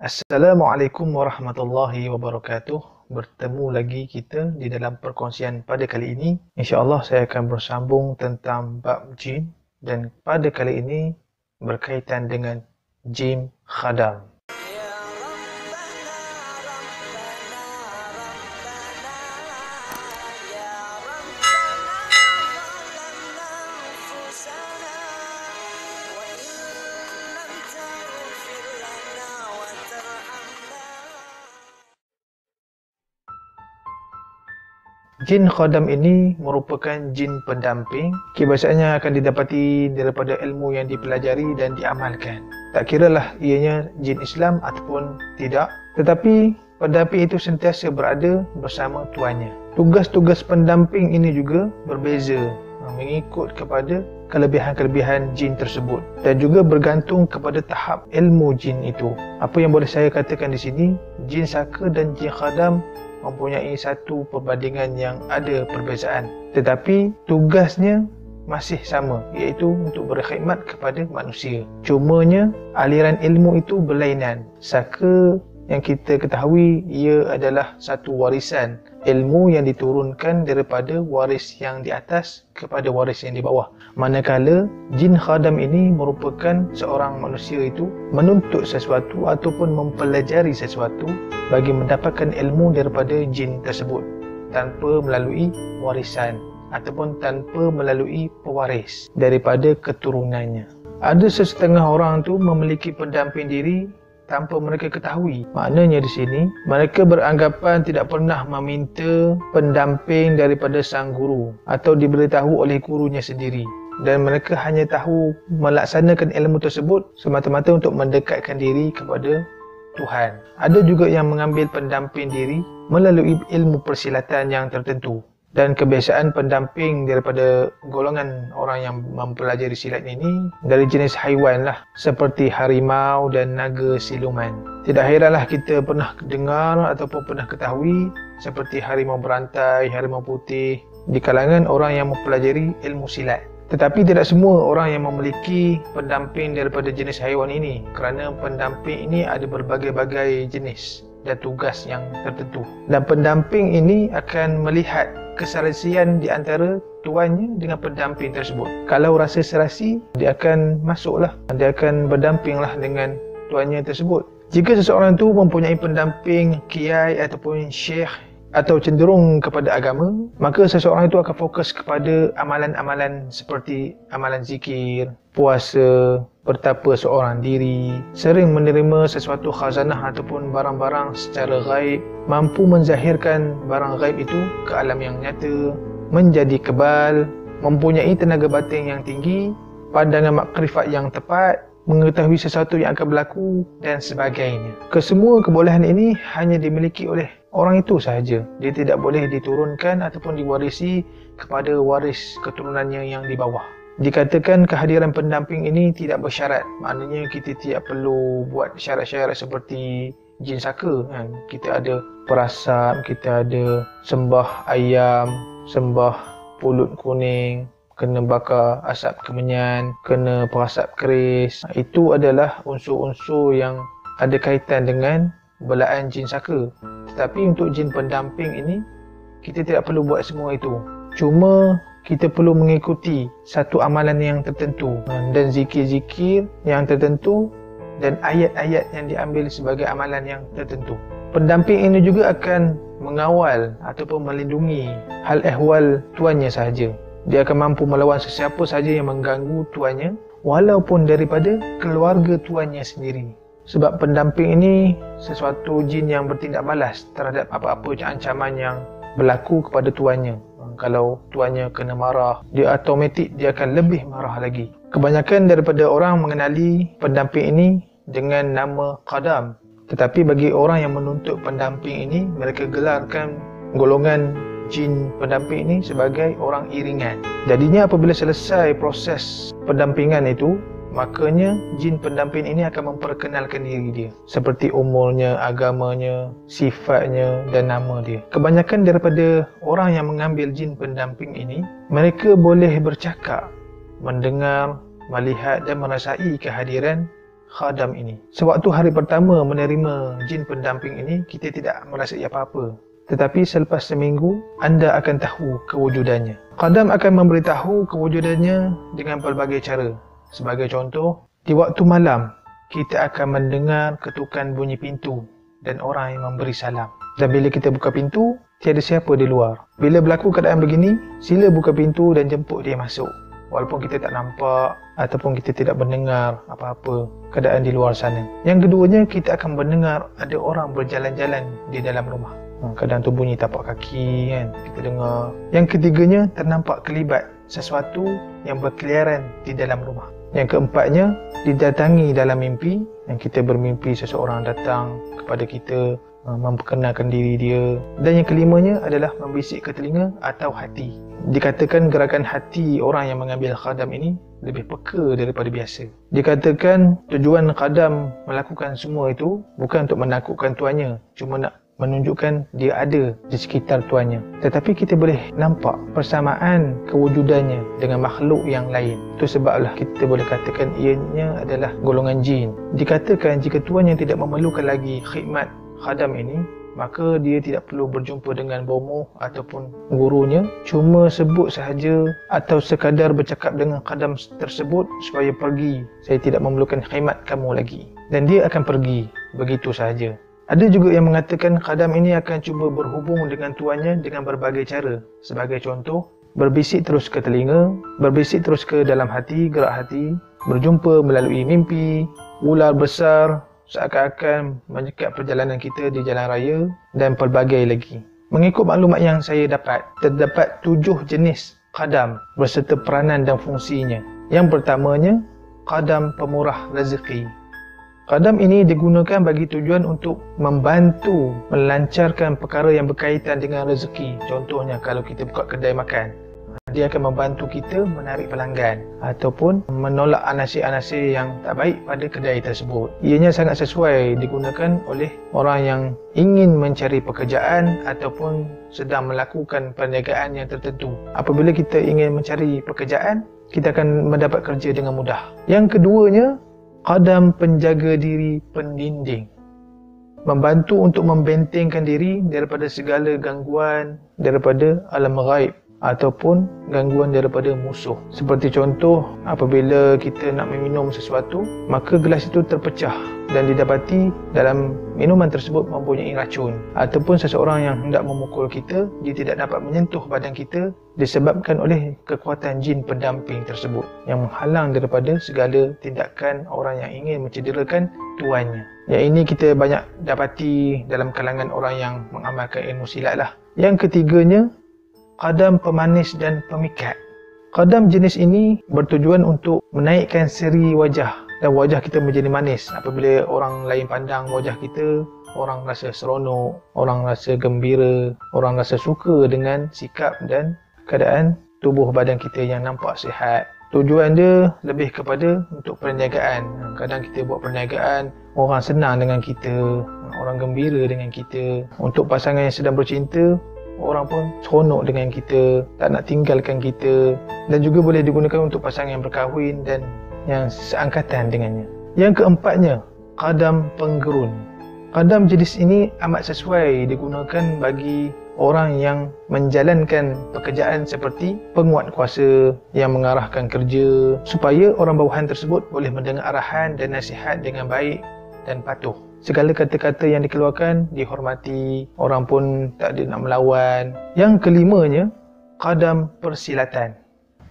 Assalamualaikum warahmatullahi wabarakatuh. Bertemu lagi kita di dalam perkongsian pada kali ini. InsyaAllah saya akan bersambung tentang bab jin dan pada kali ini berkaitan dengan jin khadam. Jin khadam ini merupakan jin pendamping. Kebiasaannya akan didapati daripada ilmu yang dipelajari dan diamalkan. Tak kiralah ianya jin Islam ataupun tidak, tetapi pendamping itu sentiasa berada bersama tuannya. Tugas-tugas pendamping ini juga berbeza mengikut kepada kelebihan-kelebihan jin tersebut dan juga bergantung kepada tahap ilmu jin itu. Apa yang boleh saya katakan di sini, jin saka dan jin khadam mempunyai satu perbandingan yang ada perbezaan, tetapi tugasnya masih sama, iaitu untuk berkhidmat kepada manusia. Cumanya aliran ilmu itu berlainan. Saka yang kita ketahui ia adalah satu warisan ilmu yang diturunkan daripada waris yang di atas kepada waris yang di bawah. Manakala jin khadam ini merupakan seorang manusia itu menuntut sesuatu ataupun mempelajari sesuatu bagi mendapatkan ilmu daripada jin tersebut tanpa melalui warisan ataupun tanpa melalui pewaris daripada keturunannya. Ada sesetengah orang tu memiliki pendamping diri tanpa mereka ketahui. Maknanya di sini mereka beranggapan tidak pernah meminta pendamping daripada sang guru atau diberitahu oleh gurunya sendiri, dan mereka hanya tahu melaksanakan ilmu tersebut semata-mata untuk mendekatkan diri kepada Tuhan. Ada juga yang mengambil pendamping diri melalui ilmu persilatan yang tertentu, dan kebiasaan pendamping daripada golongan orang yang mempelajari silat ini dari jenis haiwan lah, seperti harimau dan naga siluman. Tidak heranlah kita pernah dengar ataupun pernah ketahui seperti harimau berantai, harimau putih di kalangan orang yang mempelajari ilmu silat. Tetapi tidak semua orang yang memiliki pendamping daripada jenis haiwan ini, kerana pendamping ini ada berbagai-bagai jenis dan tugas yang tertentu. Dan pendamping ini akan melihat keserasian di antara tuannya dengan pendamping tersebut. Kalau rasa serasi, dia akan masuklah, dia akan berdampinglah dengan tuannya tersebut. Jika seseorang itu mempunyai pendamping kiai ataupun syekh atau cenderung kepada agama, maka seseorang itu akan fokus kepada amalan-amalan seperti amalan zikir, puasa, bertapa seorang diri, sering menerima sesuatu khazanah ataupun barang-barang secara gaib, mampu menzahirkan barang gaib itu ke alam yang nyata, menjadi kebal, mempunyai tenaga batin yang tinggi, pandangan makrifat yang tepat, mengetahui sesuatu yang akan berlaku dan sebagainya. Kesemua kebolehan ini hanya dimiliki oleh orang itu sahaja. Dia tidak boleh diturunkan ataupun diwarisi kepada waris keturunannya yang di bawah. Dikatakan kehadiran pendamping ini tidak bersyarat. Maknanya kita tidak perlu buat syarat-syarat seperti jin saka kan. Kita ada perasam, kita ada sembah ayam, sembah pulut kuning, kena bakar asap kemenyan, kena perasap keris. Itu adalah unsur-unsur yang ada kaitan dengan belaan jin saka. Tetapi untuk jin pendamping ini, kita tidak perlu buat semua itu. Cuma kita perlu mengikuti satu amalan yang tertentu dan zikir-zikir yang tertentu dan ayat-ayat yang diambil sebagai amalan yang tertentu. Pendamping ini juga akan mengawal ataupun melindungi hal ehwal tuannya sahaja. Dia akan mampu melawan sesiapa sahaja yang mengganggu tuannya, walaupun daripada keluarga tuannya sendiri. Sebab pendamping ini sesuatu jin yang bertindak balas terhadap apa-apa ancaman yang berlaku kepada tuannya. Kalau tuannya kena marah, dia automatik dia akan lebih marah lagi. Kebanyakan daripada orang mengenali pendamping ini dengan nama khadam. Tetapi bagi orang yang menuntut pendamping ini, mereka gelarkan golongan jin pendamping ini sebagai orang iringan. Jadinya apabila selesai proses pendampingan itu, makanya jin pendamping ini akan memperkenalkan diri dia, seperti umurnya, agamanya, sifatnya dan nama dia. Kebanyakan daripada orang yang mengambil jin pendamping ini, mereka boleh bercakap, mendengar, melihat dan merasai kehadiran khadam ini. Sewaktu hari pertama menerima jin pendamping ini, kita tidak merasai apa-apa. Tetapi selepas seminggu, anda akan tahu kewujudannya. Khadam akan memberitahu kewujudannya dengan pelbagai cara. Sebagai contoh, di waktu malam, kita akan mendengar ketukan bunyi pintu dan orang yang memberi salam. Dan bila kita buka pintu, tiada siapa di luar. Bila berlaku keadaan begini, sila buka pintu dan jemput dia masuk. Walaupun kita tak nampak ataupun kita tidak mendengar apa-apa keadaan di luar sana. Yang keduanya, kita akan mendengar ada orang berjalan-jalan di dalam rumah. Kadang tu bunyi tapak kaki kan, kita dengar. Yang ketiganya, ternampak kelibat sesuatu yang berkeliaran di dalam rumah. Yang keempatnya, didatangi dalam mimpi, yang kita bermimpi seseorang datang kepada kita, memperkenalkan diri dia. Dan yang kelimanya adalah membisik ke telinga atau hati. Dikatakan gerakan hati orang yang mengambil khadam ini lebih peka daripada biasa. Dikatakan tujuan khadam melakukan semua itu bukan untuk menakutkan tuannya, cuma nak menunjukkan dia ada di sekitar tuannya. Tetapi kita boleh nampak persamaan kewujudannya dengan makhluk yang lain. Itu sebablah kita boleh katakan ianya adalah golongan jin. Dikatakan jika tuan yang tidak memerlukan lagi khidmat khadam ini, maka dia tidak perlu berjumpa dengan bomoh ataupun gurunya. Cuma sebut sahaja atau sekadar bercakap dengan khadam tersebut supaya pergi. Saya tidak memerlukan khidmat kamu lagi. Dan dia akan pergi begitu sahaja. Ada juga yang mengatakan khadam ini akan cuba berhubung dengan tuannya dengan berbagai cara. Sebagai contoh, berbisik terus ke telinga, berbisik terus ke dalam hati, gerak hati, berjumpa melalui mimpi, ular besar seakan-akan menyekat perjalanan kita di jalan raya dan pelbagai lagi. Mengikut maklumat yang saya dapat, terdapat 7 jenis khadam berserta peranan dan fungsinya. Yang pertamanya, khadam pemurah rezeki. Khadam ini digunakan bagi tujuan untuk membantu melancarkan perkara yang berkaitan dengan rezeki. Contohnya kalau kita buka kedai makan, dia akan membantu kita menarik pelanggan ataupun menolak anasir-anasir yang tak baik pada kedai tersebut. Ianya sangat sesuai digunakan oleh orang yang ingin mencari pekerjaan ataupun sedang melakukan perniagaan yang tertentu. Apabila kita ingin mencari pekerjaan, kita akan mendapat kerja dengan mudah. Yang keduanya, khadam penjaga diri pendinding. Membantu untuk membentengkan diri daripada segala gangguan daripada alam ghaib ataupun gangguan daripada musuh. Seperti contoh, apabila kita nak meminum sesuatu, maka gelas itu terpecah dan didapati dalam minuman tersebut mempunyai racun. Ataupun seseorang yang hendak memukul kita, dia tidak dapat menyentuh badan kita disebabkan oleh kekuatan jin pendamping tersebut yang menghalang daripada segala tindakan orang yang ingin mencederakan tuannya. Yang ini kita banyak dapati dalam kalangan orang yang mengamalkan ilmu silat lah. Yang ketiganya, khadam pemanis dan pemikat. Khadam jenis ini bertujuan untuk menaikkan seri wajah dan wajah kita menjadi manis. Apabila orang lain pandang wajah kita, orang rasa seronok, orang rasa gembira, orang rasa suka dengan sikap dan keadaan tubuh badan kita yang nampak sihat. Tujuan dia lebih kepada untuk perniagaan. Kadang kita buat perniagaan, orang senang dengan kita, orang gembira dengan kita. Untuk pasangan yang sedang bercinta, orang pun seronok dengan kita, tak nak tinggalkan kita. Dan juga boleh digunakan untuk pasangan yang berkahwin dan yang seangkatan dengannya. Yang keempatnya, khadam penggerun. Khadam jenis ini amat sesuai digunakan bagi orang yang menjalankan pekerjaan seperti penguat kuasa yang mengarahkan kerja, supaya orang bawahan tersebut boleh mendengar arahan dan nasihat dengan baik dan patuh. Segala kata-kata yang dikeluarkan dihormati, orang pun tak ada nak melawan. Yang kelimanya, khadam persilatan.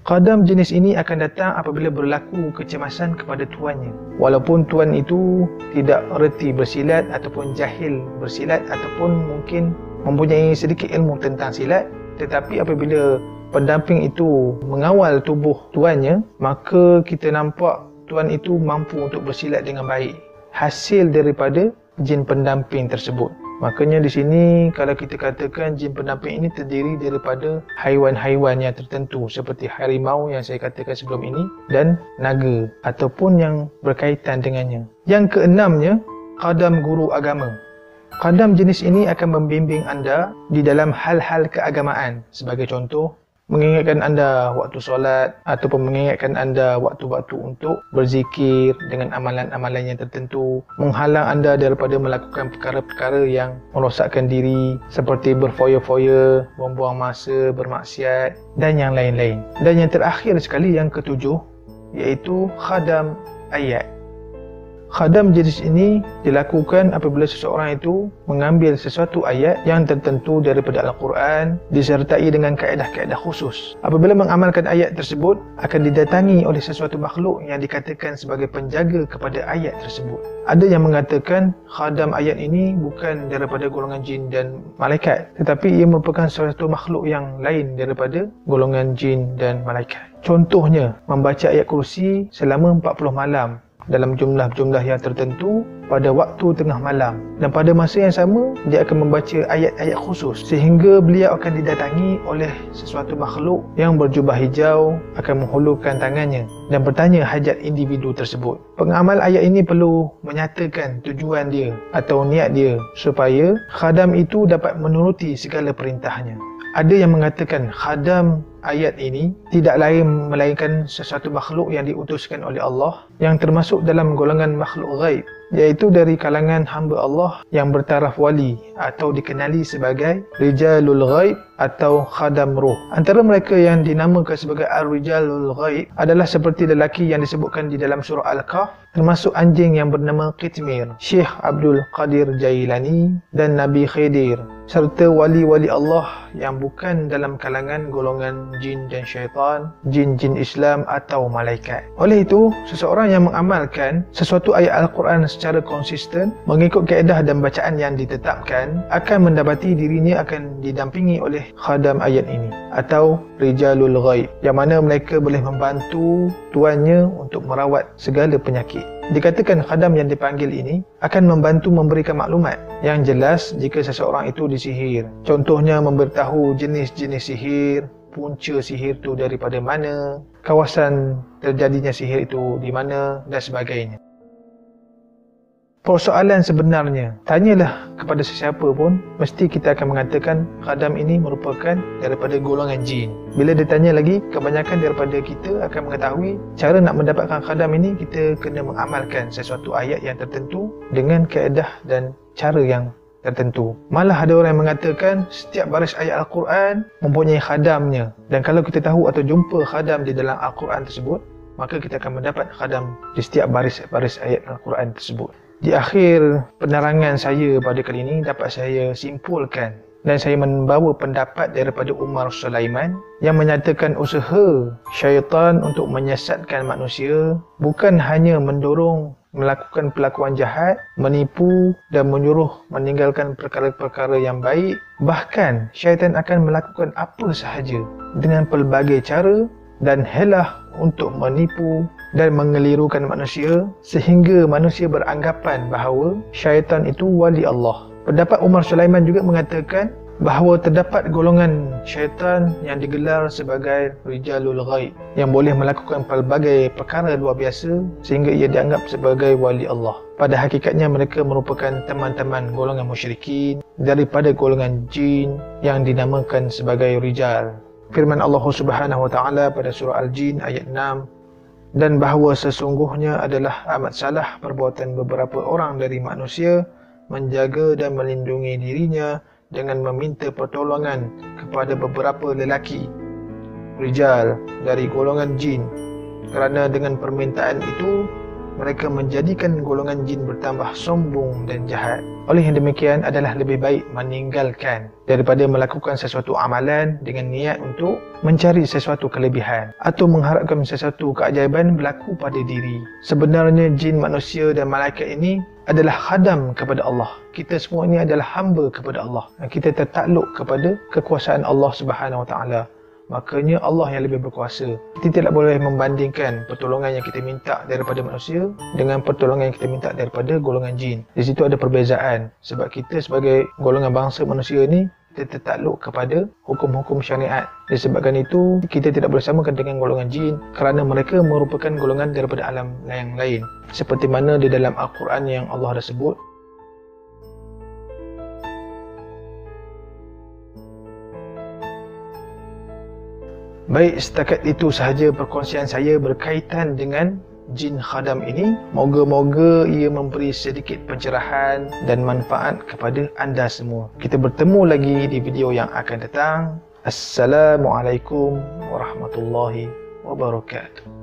Khadam jenis ini akan datang apabila berlaku kecemasan kepada tuannya. Walaupun tuan itu tidak reti bersilat ataupun jahil bersilat ataupun mungkin mempunyai sedikit ilmu tentang silat, tetapi apabila pendamping itu mengawal tubuh tuannya, maka kita nampak tuan itu mampu untuk bersilat dengan baik. Hasil daripada jin pendamping tersebut. Makanya di sini kalau kita katakan jin pendamping ini terdiri daripada haiwan-haiwan yang tertentu seperti harimau yang saya katakan sebelum ini dan naga ataupun yang berkaitan dengannya. Yang keenamnya, khadam guru agama. Khadam jenis ini akan membimbing anda di dalam hal-hal keagamaan. Sebagai contoh, mengingatkan anda waktu solat ataupun mengingatkan anda waktu-waktu untuk berzikir dengan amalan-amalan yang tertentu, menghalang anda daripada melakukan perkara-perkara yang merosakkan diri seperti berfoya-foya, membuang masa, bermaksiat dan yang lain-lain. Dan yang terakhir sekali, yang ketujuh, iaitu khadam ayat. Khadam jenis ini dilakukan apabila seseorang itu mengambil sesuatu ayat yang tertentu daripada Al-Quran disertai dengan kaedah-kaedah khusus. Apabila mengamalkan ayat tersebut, akan didatangi oleh sesuatu makhluk yang dikatakan sebagai penjaga kepada ayat tersebut. Ada yang mengatakan khadam ayat ini bukan daripada golongan jin dan malaikat, tetapi ia merupakan sesuatu makhluk yang lain daripada golongan jin dan malaikat. Contohnya, membaca ayat kursi selama 40 malam dalam jumlah-jumlah yang tertentu pada waktu tengah malam, dan pada masa yang sama dia akan membaca ayat-ayat khusus sehingga beliau akan didatangi oleh sesuatu makhluk yang berjubah hijau, akan menghulurkan tangannya dan bertanya hajat individu tersebut. Pengamal ayat ini perlu menyatakan tujuan dia atau niat dia supaya khadam itu dapat menuruti segala perintahnya. Ada yang mengatakan khadam ayat ini tidak lain melainkan sesuatu makhluk yang diutuskan oleh Allah yang termasuk dalam golongan makhluk ghaib, iaitu dari kalangan hamba Allah yang bertaraf wali atau dikenali sebagai rijalul ghaib atau khadam ruh. Antara mereka yang dinamakan sebagai ar-rijalul ghaib adalah seperti lelaki yang disebutkan di dalam surah Al-Kahf, termasuk anjing yang bernama Qitmir, Syekh Abdul Qadir Jailani dan Nabi Khidir, serta wali-wali Allah yang bukan dalam kalangan golongan jin dan syaitan, jin-jin Islam atau malaikat. Oleh itu, seseorang yang mengamalkan sesuatu ayat Al-Quran secara konsisten mengikut kaedah dan bacaan yang ditetapkan akan mendapati dirinya akan didampingi oleh khadam ayat ini atau rijalul ghaib, yang mana mereka boleh membantu tuannya untuk merawat segala penyakit. Dikatakan khadam yang dipanggil ini akan membantu memberikan maklumat yang jelas jika seseorang itu disihir. Contohnya memberitahu jenis-jenis sihir, punca sihir itu daripada mana, kawasan terjadinya sihir itu di mana dan sebagainya. Persoalan sebenarnya, tanyalah kepada sesiapa pun, mesti kita akan mengatakan khadam ini merupakan daripada golongan jin. Bila ditanya lagi, kebanyakan daripada kita akan mengetahui cara nak mendapatkan khadam ini, kita kena mengamalkan sesuatu ayat yang tertentu dengan kaedah dan cara yang tertentu. Malah ada orang yang mengatakan setiap baris ayat Al-Quran mempunyai khadamnya, dan kalau kita tahu atau jumpa khadam di dalam Al-Quran tersebut, maka kita akan mendapat khadam di setiap baris-baris ayat Al-Quran tersebut. Di akhir penerangan saya pada kali ini, dapat saya simpulkan dan saya membawa pendapat daripada Umar Sulaiman yang menyatakan usaha syaitan untuk menyesatkan manusia bukan hanya mendorong melakukan perlakuan jahat, menipu dan menyuruh meninggalkan perkara-perkara yang baik. Bahkan syaitan akan melakukan apa sahaja dengan pelbagai cara dan helah untuk menipu dan mengelirukan manusia sehingga manusia beranggapan bahawa syaitan itu wali Allah. Pendapat Umar Sulaiman juga mengatakan bahawa terdapat golongan syaitan yang digelar sebagai rijalul ghaib yang boleh melakukan pelbagai perkara luar biasa sehingga ia dianggap sebagai wali Allah. Pada hakikatnya mereka merupakan teman-teman golongan musyrikin daripada golongan jin yang dinamakan sebagai rijal. Firman Allah Subhanahu wa taala pada surah Al-Jin ayat 6, dan bahawa sesungguhnya adalah amat salah perbuatan beberapa orang dari manusia menjaga dan melindungi dirinya dengan meminta pertolongan kepada beberapa lelaki rijal dari golongan jin, kerana dengan permintaan itu mereka menjadikan golongan jin bertambah sombong dan jahat. Oleh yang demikian adalah lebih baik meninggalkan daripada melakukan sesuatu amalan dengan niat untuk mencari sesuatu kelebihan atau mengharapkan sesuatu keajaiban berlaku pada diri. Sebenarnya jin, manusia dan malaikat ini adalah khadam kepada Allah. Kita semua ini adalah hamba kepada Allah. Kita tertakluk kepada kekuasaan Allah Subhanahu wa taala. Makanya Allah yang lebih berkuasa. Kita tidak boleh membandingkan pertolongan yang kita minta daripada manusia dengan pertolongan yang kita minta daripada golongan jin. Di situ ada perbezaan. Sebab kita sebagai golongan bangsa manusia ni, kita tertakluk kepada hukum-hukum syariat. Disebabkan itu, kita tidak boleh samakan dengan golongan jin kerana mereka merupakan golongan daripada alam yang lain. Seperti mana di dalam Al-Quran yang Allah dah sebut, Baik, setakat itu sahaja perkongsian saya berkaitan dengan jin khadam ini. Moga-moga ia memberi sedikit pencerahan dan manfaat kepada anda semua. Kita bertemu lagi di video yang akan datang. Assalamualaikum warahmatullahi wabarakatuh.